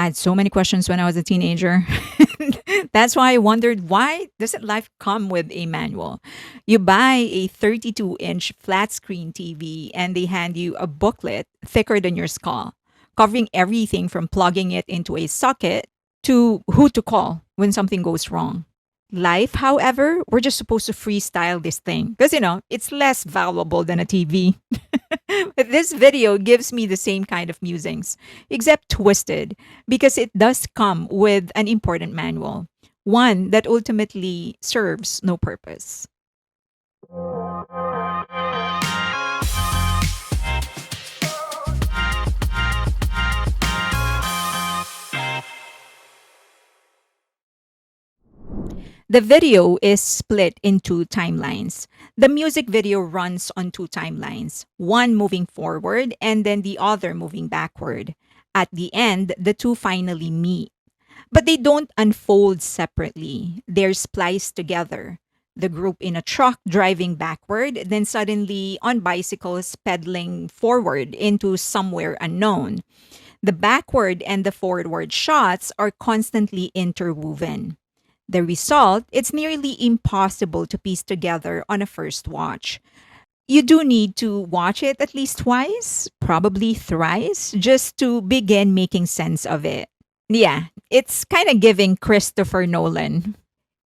I had so many questions when I was a teenager. That's why I wondered, why doesn't life come with a manual? You buy a 32-inch flat screen TV and they hand you a booklet thicker than your skull, covering everything from plugging it into a socket to who to call when something goes wrong. Life, however, we're just supposed to freestyle this thing because, it's less valuable than a TV. But this video gives me the same kind of musings, except twisted, because it does come with an important manual, one that ultimately serves no purpose. The video is split into timelines. The music video runs on two timelines, one moving forward and then the other moving backward. At the end, the two finally meet. But they don't unfold separately, they're spliced together. The group in a truck driving backward, then suddenly on bicycles pedaling forward into somewhere unknown. The backward and the forward shots are constantly interwoven. The result, it's nearly impossible to piece together on a first watch. You do need to watch it at least twice, probably thrice, just to begin making sense of it. Yeah, it's kind of giving Christopher Nolan,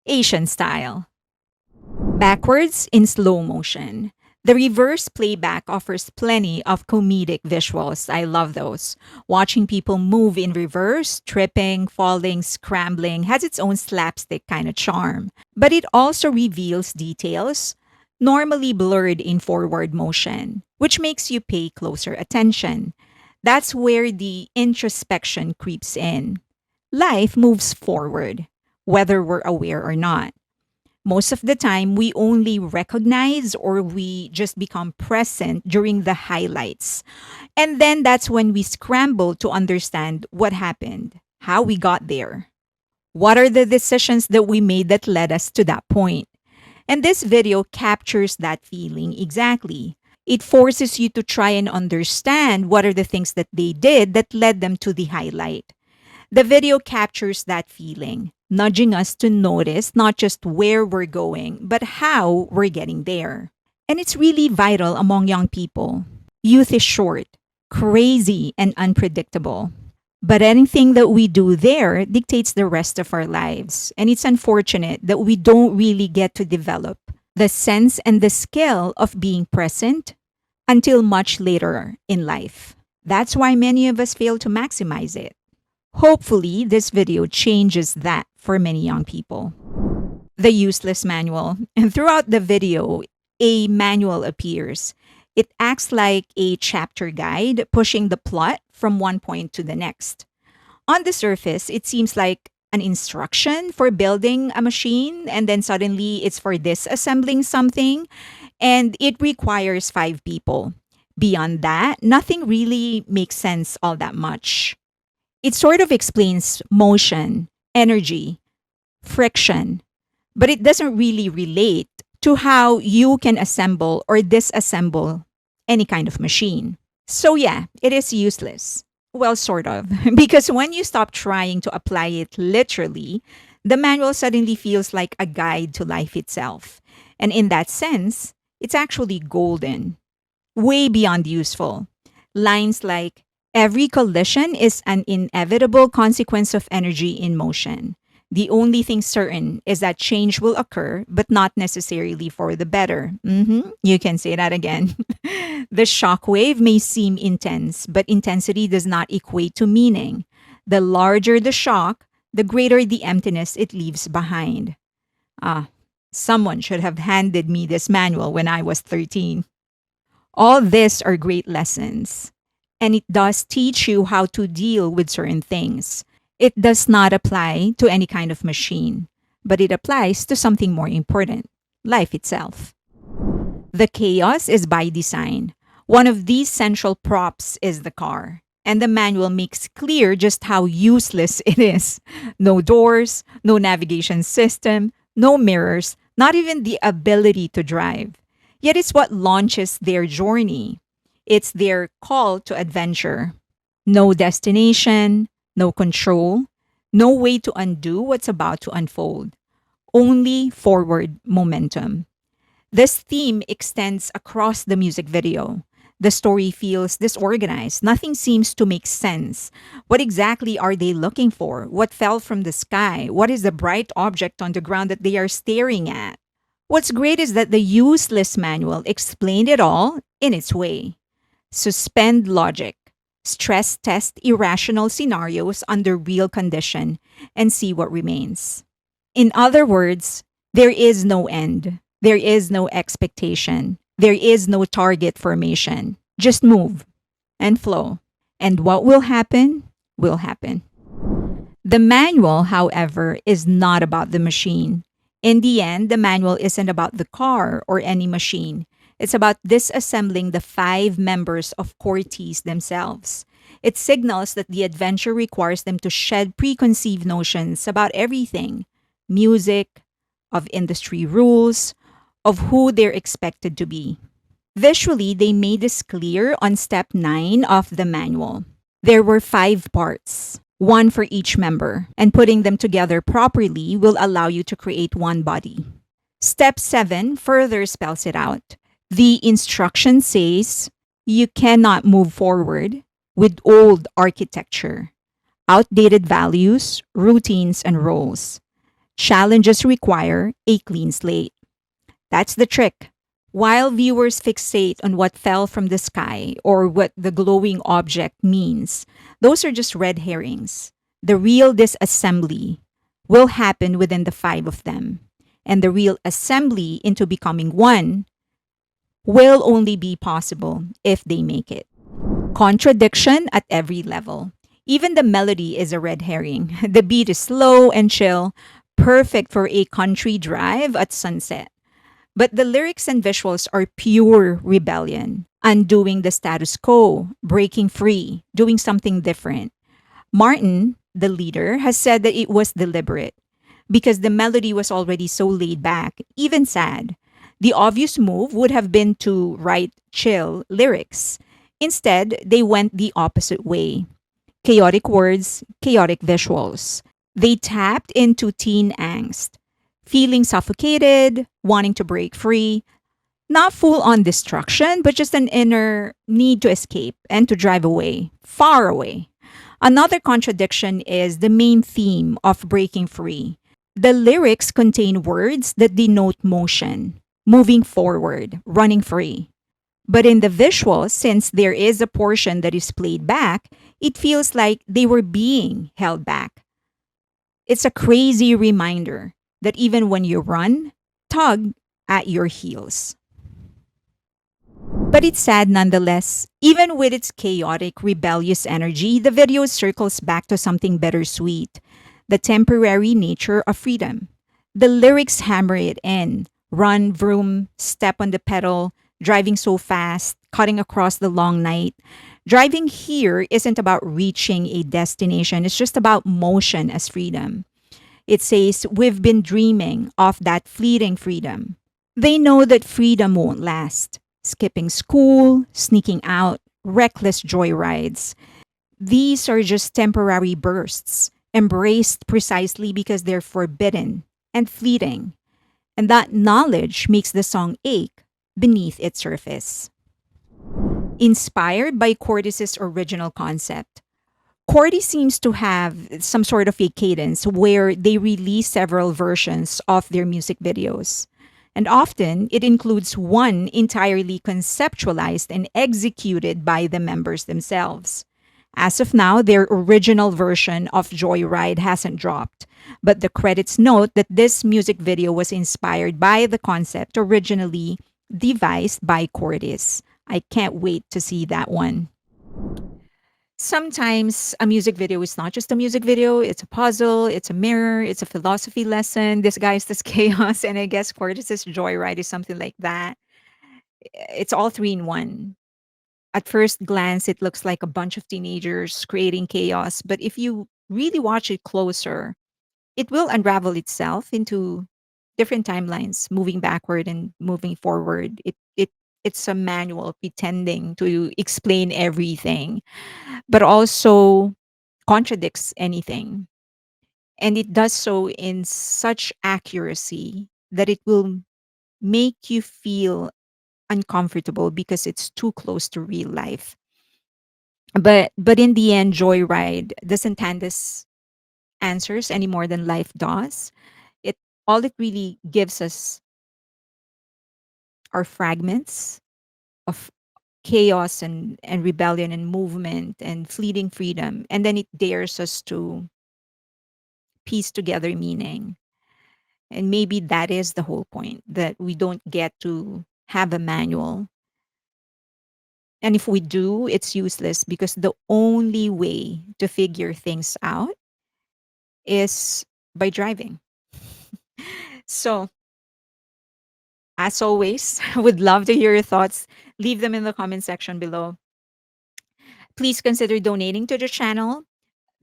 Asian style. Backwards in slow motion. The reverse playback offers plenty of comedic visuals. I love those. Watching people move in reverse, tripping, falling, scrambling, has its own slapstick kind of charm. But it also reveals details normally blurred in forward motion, which makes you pay closer attention. That's where the introspection creeps in. Life moves forward, whether we're aware or not. Most of the time, we only recognize or we just become present during the highlights. And then that's when we scramble to understand what happened, how we got there. What are the decisions that we made that led us to that point? And this video captures that feeling exactly. It forces you to try and understand what are the things that they did that led them to the highlight. The video captures that feeling, nudging us to notice not just where we're going, but how we're getting there. And it's really vital among young people. Youth is short, crazy, and unpredictable. But anything that we do there dictates the rest of our lives. And it's unfortunate that we don't really get to develop the sense and the skill of being present until much later in life. That's why many of us fail to maximize it. Hopefully, this video changes that for many young people. The useless manual. And throughout the video, a manual appears. It acts like a chapter guide, pushing the plot from one point to the next. On the surface, it seems like an instruction for building a machine, and then suddenly it's for disassembling something, and it requires 5 people. Beyond that, nothing really makes sense all that much. It sort of explains motion, energy, friction, but it doesn't really relate to how you can assemble or disassemble any kind of machine. So, yeah, it is useless. Well, sort of. Because when you stop trying to apply it literally, the manual suddenly feels like a guide to life itself. And in that sense, it's actually golden, way beyond useful. Lines like, every collision is an inevitable consequence of energy in motion. The only thing certain is that change will occur, but not necessarily for the better. You can say that again. The shock wave may seem intense, but intensity does not equate to meaning. The larger the shock, the greater the emptiness it leaves behind. Someone should have handed me this manual when I was 13. All this are great lessons. And it does teach you how to deal with certain things. It does not apply to any kind of machine, but it applies to something more important, life itself. The chaos is by design. One of these central props is the car, and the manual makes clear just how useless it is. No doors, no navigation system, no mirrors, not even the ability to drive. Yet it's what launches their journey. It's their call to adventure. No destination, No control, no way to undo what's about to unfold, only forward momentum. This theme extends across the music video. The story feels disorganized. Nothing seems to make sense. What exactly are they looking for? What fell from the sky? What is the bright object on the ground that they are staring at? What's great is that the useless manual explained it all in its way. Suspend logic, stress test irrational scenarios under real condition, and see what remains. In other words, there is no end. There is no expectation. There is no target formation. Just move and flow. And what will happen. The manual, however, is not about the machine. In the end, the manual isn't about the car or any machine. It's about disassembling the five members of Cortis themselves. It signals that the adventure requires them to shed preconceived notions about everything: music, of industry rules, of who they're expected to be. Visually, they made this clear on step 9 of the manual. There were five parts, one for each member, and putting them together properly will allow you to create one body. Step 7 further spells it out. The instruction says you cannot move forward with old architecture, outdated values, routines, and roles. Challenges require a clean slate. That's the trick. While viewers fixate on what fell from the sky or what the glowing object means, those are just red herrings. The real disassembly will happen within the five of them, and the real assembly into becoming one will only be possible if they make it. Contradiction at every level. Even the melody is a red herring. The beat is slow and chill, perfect for a country drive at sunset. But the lyrics and visuals are pure rebellion, undoing the status quo, breaking free, doing something different. Martin, the leader, has said that it was deliberate because the melody was already so laid back, even sad. The obvious move would have been to write chill lyrics. Instead, they went the opposite way: chaotic words, chaotic visuals. They tapped into teen angst, feeling suffocated, wanting to break free. Not full on destruction, but just an inner need to escape and to drive away, far away. Another contradiction is the main theme of breaking free. The lyrics contain words that denote motion, moving forward, running free. But in the visuals, since there is a portion that is played back, it feels like they were being held back. It's a crazy reminder that even when you run, tug at your heels. But it's sad nonetheless. Even with its chaotic, rebellious energy, the video circles back to something bittersweet: the temporary nature of freedom. The lyrics hammer it in: run, vroom, step on the pedal, driving so fast, cutting across the long night. Driving here isn't about reaching a destination, it's just about motion as freedom. It says, we've been dreaming of that fleeting freedom. They know that freedom won't last. Skipping school, sneaking out, reckless joyrides. These are just temporary bursts, embraced precisely because they're forbidden and fleeting. And that knowledge makes the song ache beneath its surface. Inspired by Cortis's original concept, Cordy seems to have some sort of a cadence where they release several versions of their music videos. And often it includes one entirely conceptualized and executed by the members themselves. As of now, their original version of Joyride hasn't dropped, but the credits note that this music video was inspired by the concept originally devised by Cortis. I can't wait to see that one. Sometimes a music video is not just a music video, it's a puzzle, it's a mirror, it's a philosophy lesson disguised as chaos. And I guess Cortis's Joyride is something like that. It's all three in one. At first glance, it looks like a bunch of teenagers creating chaos. But if you really watch it closer, it will unravel itself into different timelines, moving backward and moving forward. It's a manual pretending to explain everything, but also contradicts anything. And it does so in such accuracy that it will make you feel uncomfortable because it's too close to real life. But in the end, Joyride doesn't hand us answers any more than life does. It all it really gives us are fragments of chaos and rebellion and movement and fleeting freedom. And then it dares us to piece together meaning. And maybe that is the whole point, that we don't get to have a manual. And if we do, it's useless because the only way to figure things out is by driving. So, as always, I would love to hear your thoughts. Leave them in the comment section below. Please consider donating to the channel.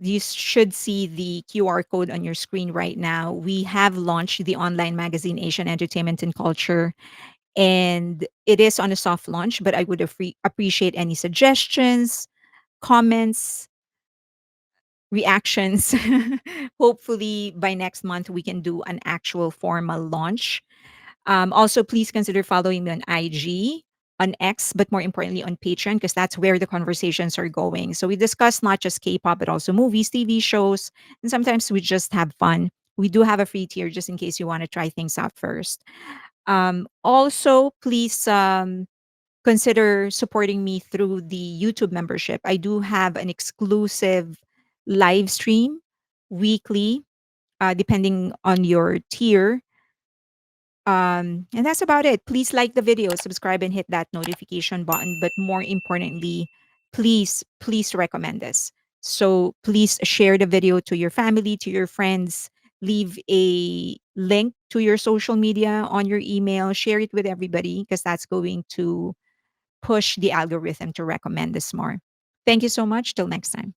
You should see the QR code on your screen right now. We have launched the online magazine Asian Entertainment and Culture, and it is on a soft launch, but I would appreciate any suggestions, comments, reactions. Hopefully, by next month, we can do an actual formal launch. Also, please consider following me on IG, on X, but more importantly on Patreon, because that's where the conversations are going. So we discuss not just K-pop, but also movies, TV shows, and sometimes we just have fun. We do have a free tier just in case you want to try things out first. Also, please consider supporting me through the YouTube membership. I do have an exclusive live stream weekly, depending on your tier, and that's about it. Please like the video, subscribe, and hit that notification button. But more importantly, please recommend this. So please share the video to your family, to your friends. Leave a link to your social media on your email. Share it with everybody because that's going to push the algorithm to recommend this more. Thank you so much. Till next time.